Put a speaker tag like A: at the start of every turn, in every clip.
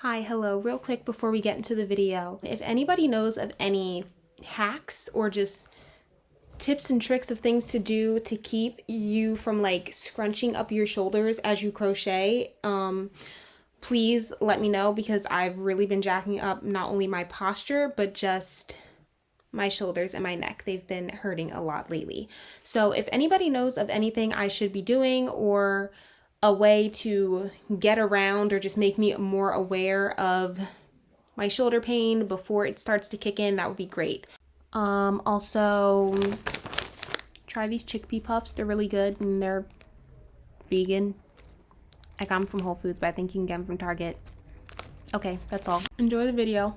A: Hi, hello, real quick before we get into the video. If anybody knows of any hacks or just tips and tricks of things to do to keep you from like scrunching up your shoulders as you crochet, please let me know, because I've really been jacking up not only my posture, but just my shoulders and my neck. They've been hurting a lot lately. So if anybody knows of anything I should be doing, or a way to get around or just make me more aware of my shoulder pain before it starts to kick in, that would be great. Also, try these chickpea puffs. They're really good and they're vegan. I got them from Whole Foods, but I think you can get them from Target. Okay, that's all. Enjoy the video.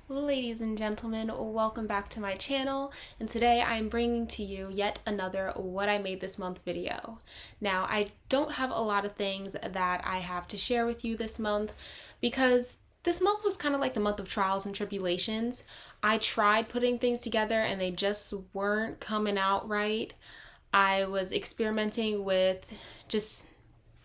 A: Ladies and gentlemen, welcome back to my channel, and today I'm bringing to you yet another what I made this month video. Now, I don't have a lot of things that I have to share with you this month, because this month was kind of like the month of trials and tribulations. I tried putting things together and they just weren't coming out right. I was experimenting with just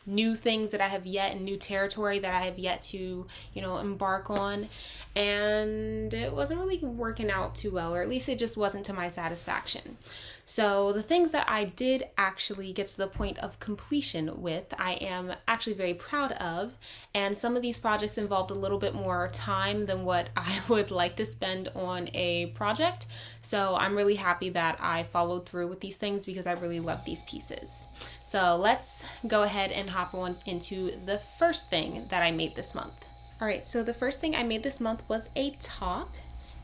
A: new things that I have yet, and new territory that I have yet to, embark on. And it wasn't really working out too well, or at least it just wasn't to my satisfaction. So the things that I did actually get to the point of completion with, I am actually very proud of. And some of these projects involved a little bit more time than what I would like to spend on a project. So I'm really happy that I followed through with these things, because I really love these pieces. So let's go ahead and hop on into the first thing that I made this month. All right, so the first thing I made this month was a top,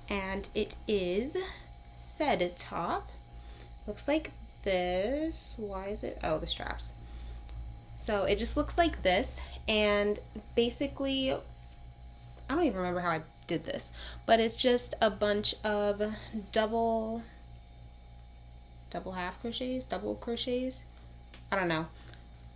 A: and it is said top. Looks like this. Why is it? Oh, the straps. So it just looks like this, and basically, I don't even remember how I did this, but it's just a bunch of double half crochets, double crochets. I don't know.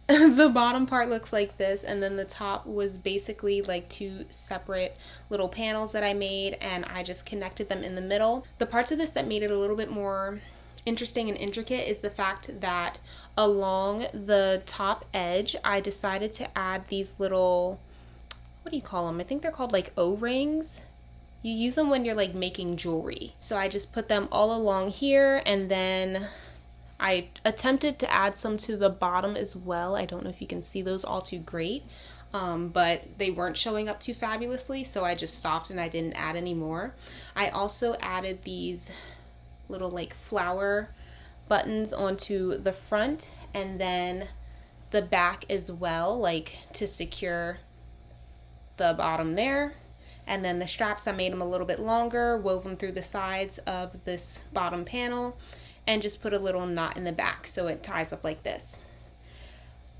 A: The bottom part looks like this, and then the top was basically like two separate little panels that I made, and I just connected them in the middle. The parts of this that made it a little bit more interesting and intricate is the fact that along the top edge, I decided to add these little, what do you call them? I think they're called like O-rings. You use them when you're like making jewelry. So I just put them all along here, and then I attempted to add some to the bottom as well. I don't know if you can see those all too great, but they weren't showing up too fabulously, so I just stopped and I didn't add any more. I also added these little like flower buttons onto the front and then the back as well, like to secure the bottom there. And then the straps, I made them a little bit longer, wove them through the sides of this bottom panel, and just put a little knot in the back so it ties up like this.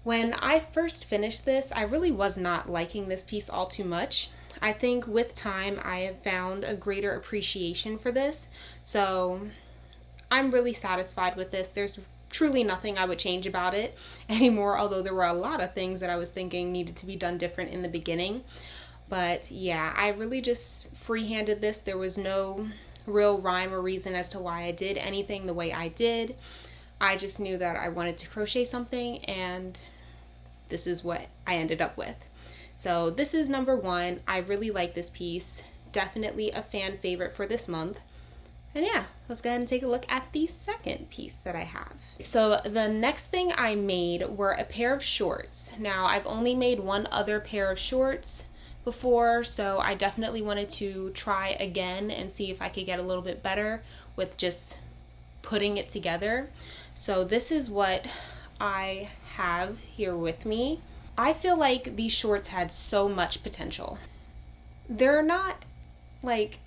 A: When I first finished this, I really was not liking this piece all too much. I think with time I have found a greater appreciation for this, so I'm really satisfied with this. There's truly nothing I would change about it anymore, although there were a lot of things that I was thinking needed to be done different in the beginning. But yeah, I really just freehanded this. There was no real rhyme or reason as to why I did anything the way I did. I just knew that I wanted to crochet something, and this is what I ended up with. So this is number one. I really like this piece. Definitely a fan favorite for this month. And yeah, let's go ahead and take a look at the second piece that I have. So the next thing I made were a pair of shorts. Now, I've only made one other pair of shorts before, so I definitely wanted to try again and see if I could get a little bit better with just putting it together. So this is what I have here with me. I feel like these shorts had so much potential. They're not like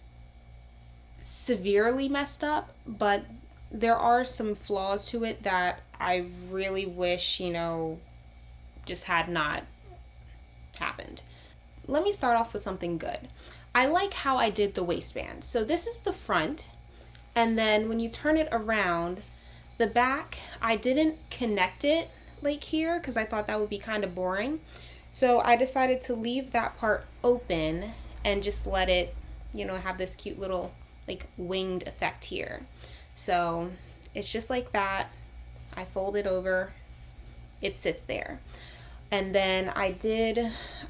A: severely messed up, but there are some flaws to it that I really wish, just had not happened. Let me start off with something good. I like how I did the waistband. So this is the front, and then when you turn it around, the back, I didn't connect it like here because I thought that would be kind of boring. So I decided to leave that part open and just let it, have this cute little like winged effect here. So it's just like that. I fold it over, it sits there. And then I did,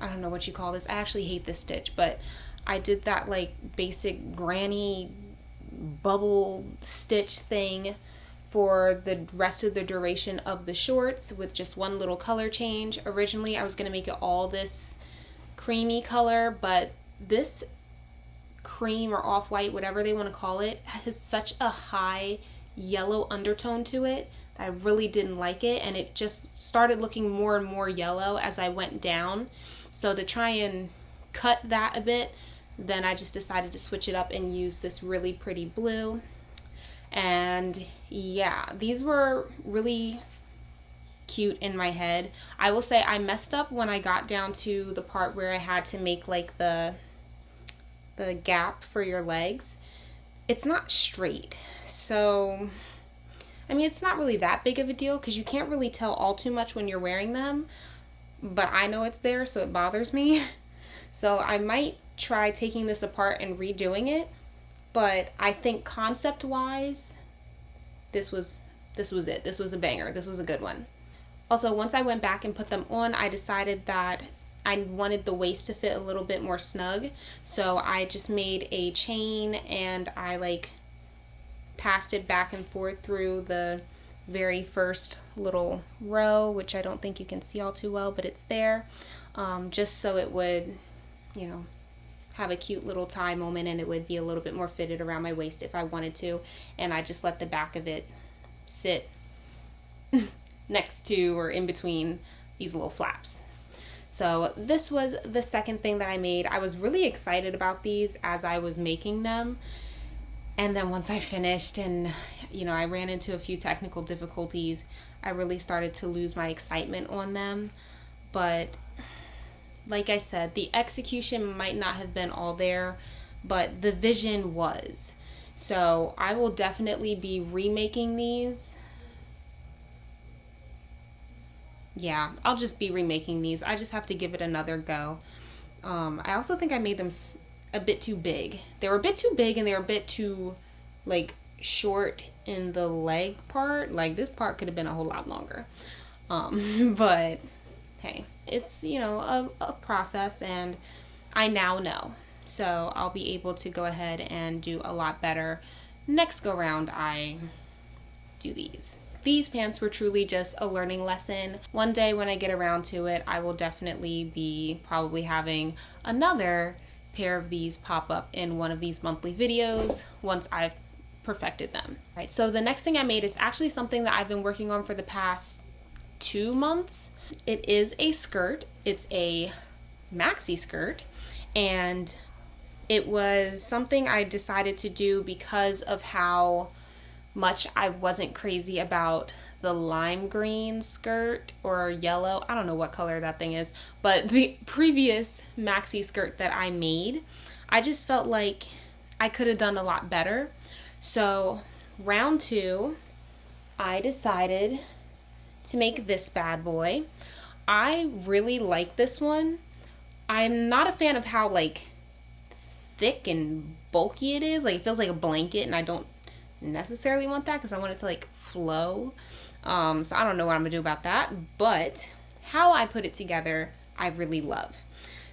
A: I don't know what you call this. I actually hate this stitch, but I did that like basic granny bubble stitch thing for the rest of the duration of the shorts with just one little color change. Originally, I was going to make it all this creamy color, but this cream or off-white, whatever they want to call it, has such a high yellow undertone to it that I really didn't like it, and it just started looking more and more yellow as I went down. So to try and cut that a bit, then I just decided to switch it up and use this really pretty blue. And yeah, these were really cute in my head. I will say I messed up when I got down to the part where I had to make like the gap for your legs. It's not straight, so I mean, it's not really that big of a deal because you can't really tell all too much when you're wearing them, but I know it's there, so it bothers me. So I might try taking this apart and redoing it, but I think concept wise, this was it. This was a banger. This was a good one. Also, once I went back and put them on, I decided that I wanted the waist to fit a little bit more snug. So I just made a chain and I like passed it back and forth through the very first little row, which I don't think you can see all too well, but it's there, just so it would, you know, have a cute little tie moment and it would be a little bit more fitted around my waist if I wanted to. And I just let the back of it sit next to or in between these little flaps. So this was the second thing that I made. I was really excited about these as I was making them. And then once I finished and, you know, I ran into a few technical difficulties, I really started to lose my excitement on them. But like I said, the execution might not have been all there, but the vision was. So I will definitely be remaking these. Yeah, I'll just be remaking these. I just have to give it another go. I also think I made them a bit too big. They were a bit too big and they were a bit too like short in the leg part. Like this part could have been a whole lot longer. But hey, it's, you know, a process and I now know. So I'll be able to go ahead and do a lot better next go round I do these. These pants were truly just a learning lesson. One day when I get around to it, I will definitely be probably having another pair of these pop up in one of these monthly videos once I've perfected them. All right, so the next thing I made is actually something that I've been working on for the past 2 months. It is a skirt. It's a maxi skirt, and it was something I decided to do because of how much I wasn't crazy about the lime green skirt or yellow. I don't know what color that thing is, but the previous maxi skirt that I made, I just felt like I could have done a lot better. So round 2, I decided to make this bad boy. I really like this one. I'm not a fan of how like thick and bulky it is. Like it feels like a blanket, and I don't necessarily want that because I want it to like flow. So I don't know what I'm gonna do about that, but how I put it together I really love.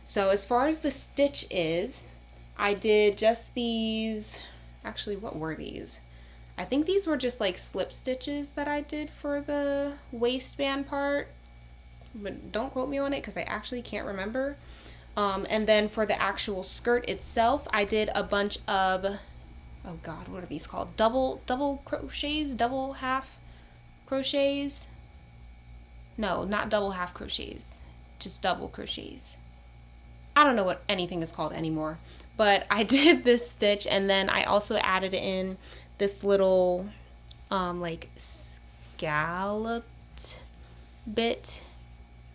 A: So as far as the stitch is, I did just these, actually what were these? I think these were just like slip stitches that I did for the waistband part, but don't quote me on it because I actually can't remember. And then for the actual skirt itself, I did a bunch of, oh god, what are these called? Double crochets? Double half crochets? No, not double half crochets. Just double crochets. I don't know what anything is called anymore. But I did this stitch, and then I also added in this little like scalloped bit,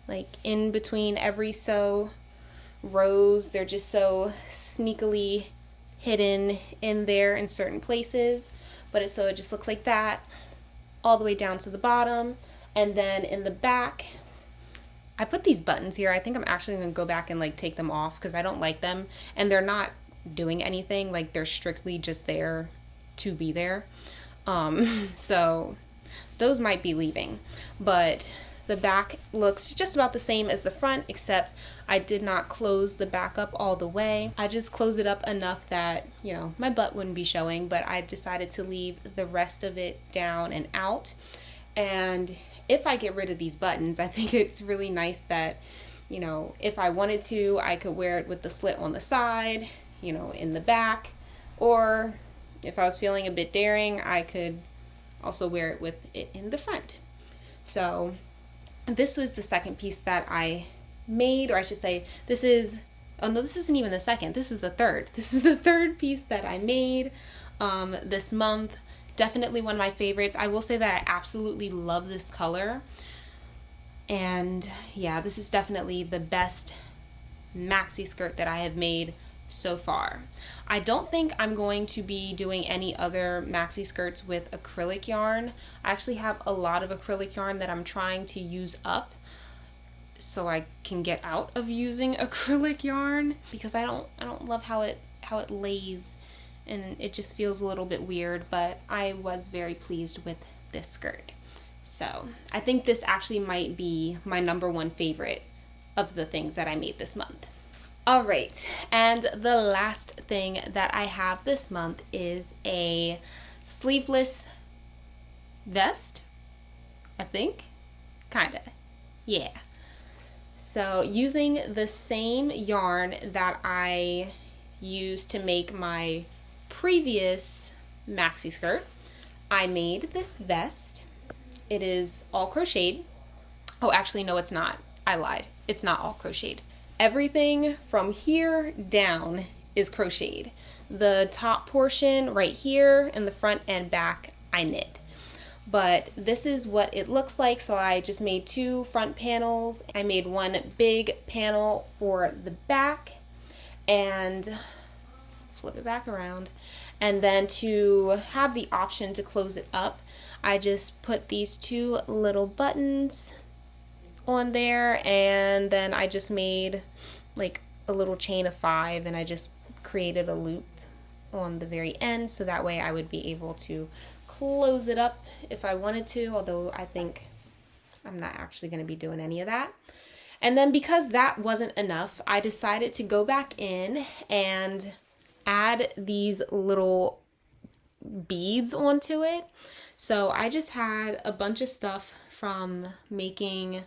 A: like in between every so rows. They're just so sneakily hidden in there in certain places, but it just looks like that all the way down to the bottom. And then in the back, I put these buttons here. I think I'm actually gonna go back and like take them off because I don't like them, and they're not doing anything. Like they're strictly just there to be there. So those might be leaving, but The back looks just about the same as the front, except I did not close the back up all the way. I just closed it up enough that, you know, my butt wouldn't be showing, but I decided to leave the rest of it down and out. And if I get rid of these buttons, I think it's really nice that, you know, if I wanted to, I could wear it with the slit on the side, you know, in the back, or if I was feeling a bit daring, I could also wear it with it in the front. So this was the second piece that I made, or I should say, this is, oh no, this isn't even the second, this is the third. This is the third piece that I made this month. Definitely one of my favorites. I will say that I absolutely love this color. And yeah, this is definitely the best maxi skirt that I have made so far. I don't think I'm going to be doing any other maxi skirts with acrylic yarn. I actually have a lot of acrylic yarn that I'm trying to use up so I can get out of using acrylic yarn, because I don't love how it lays, and it just feels a little bit weird, but I was very pleased with this skirt. So I think this actually might be my #1 favorite of the things that I made this month. All right, and the last thing that I have this month is a sleeveless vest, I think, kinda, yeah. So using the same yarn that I used to make my previous maxi skirt, I made this vest. It is all crocheted. Oh, actually, no, it's not. I lied. It's not all crocheted. Everything from here down is crocheted. The top portion right here in the front and back, I knit. But this is what it looks like. So I just made 2 front panels. I made 1 big panel for the back, and flip it back around. And then to have the option to close it up, I just put these 2 little buttons on there, and then I just made like a little chain of 5, and I just created a loop on the very end, so that way I would be able to close it up if I wanted to, although I think I'm not actually going to be doing any of that. And then because that wasn't enough, I decided to go back in and add these little beads onto it. So I just had a bunch of stuff from making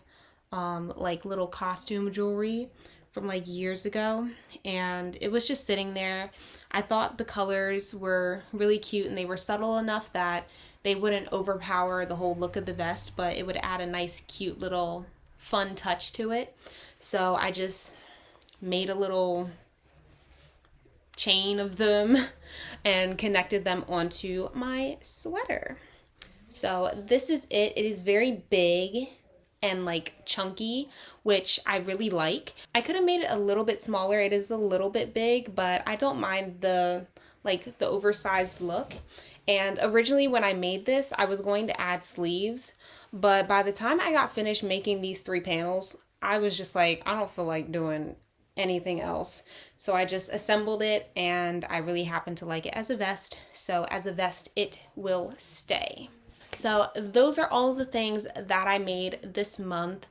A: like little costume jewelry from like years ago, and it was just sitting there. I thought the colors were really cute, and they were subtle enough that they wouldn't overpower the whole look of the vest, but it would add a nice cute little fun touch to it. So I just made a little chain of them and connected them onto my sweater. So this is it. It is very big and like chunky, which I really like. I could have made it a little bit smaller. It is a little bit big, but I don't mind the oversized look. And originally when I made this, I was going to add sleeves, but by the time I got finished making these 3 panels, I was just like, I don't feel like doing anything else. So I just assembled it, and I really happen to like it as a vest. So as a vest, it will stay. So those are all of the things that I made this month.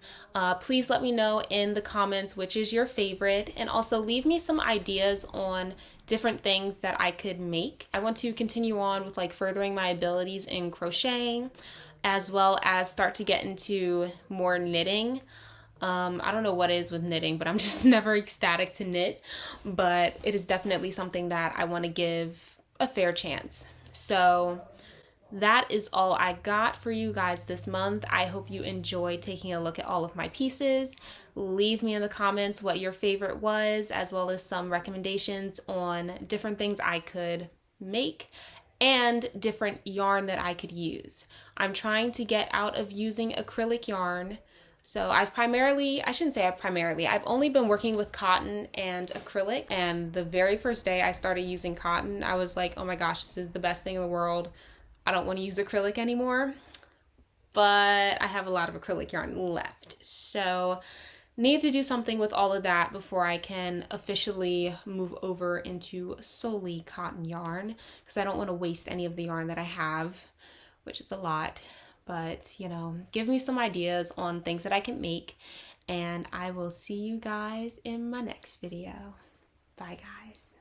A: Please let me know in the comments which is your favorite, and also leave me some ideas on different things that I could make. I want to continue on with like furthering my abilities in crocheting, as well as start to get into more knitting. I don't know what it is with knitting, but I'm just never ecstatic to knit, but it is definitely something that I want to give a fair chance. So that is all I got for you guys this month. I hope you enjoyed taking a look at all of my pieces. Leave me in the comments what your favorite was, as well as some recommendations on different things I could make and different yarn that I could use. I'm trying to get out of using acrylic yarn. So I've only been working with cotton and acrylic, and the very first day I started using cotton, I was like, oh my gosh, this is the best thing in the world. I don't want to use acrylic anymore, but I have a lot of acrylic yarn left. So need to do something with all of that before I can officially move over into solely cotton yarn, because I don't want to waste any of the yarn that I have, which is a lot. but you know, give me some ideas on things that I can make, and I will see you guys in my next video. Bye guys.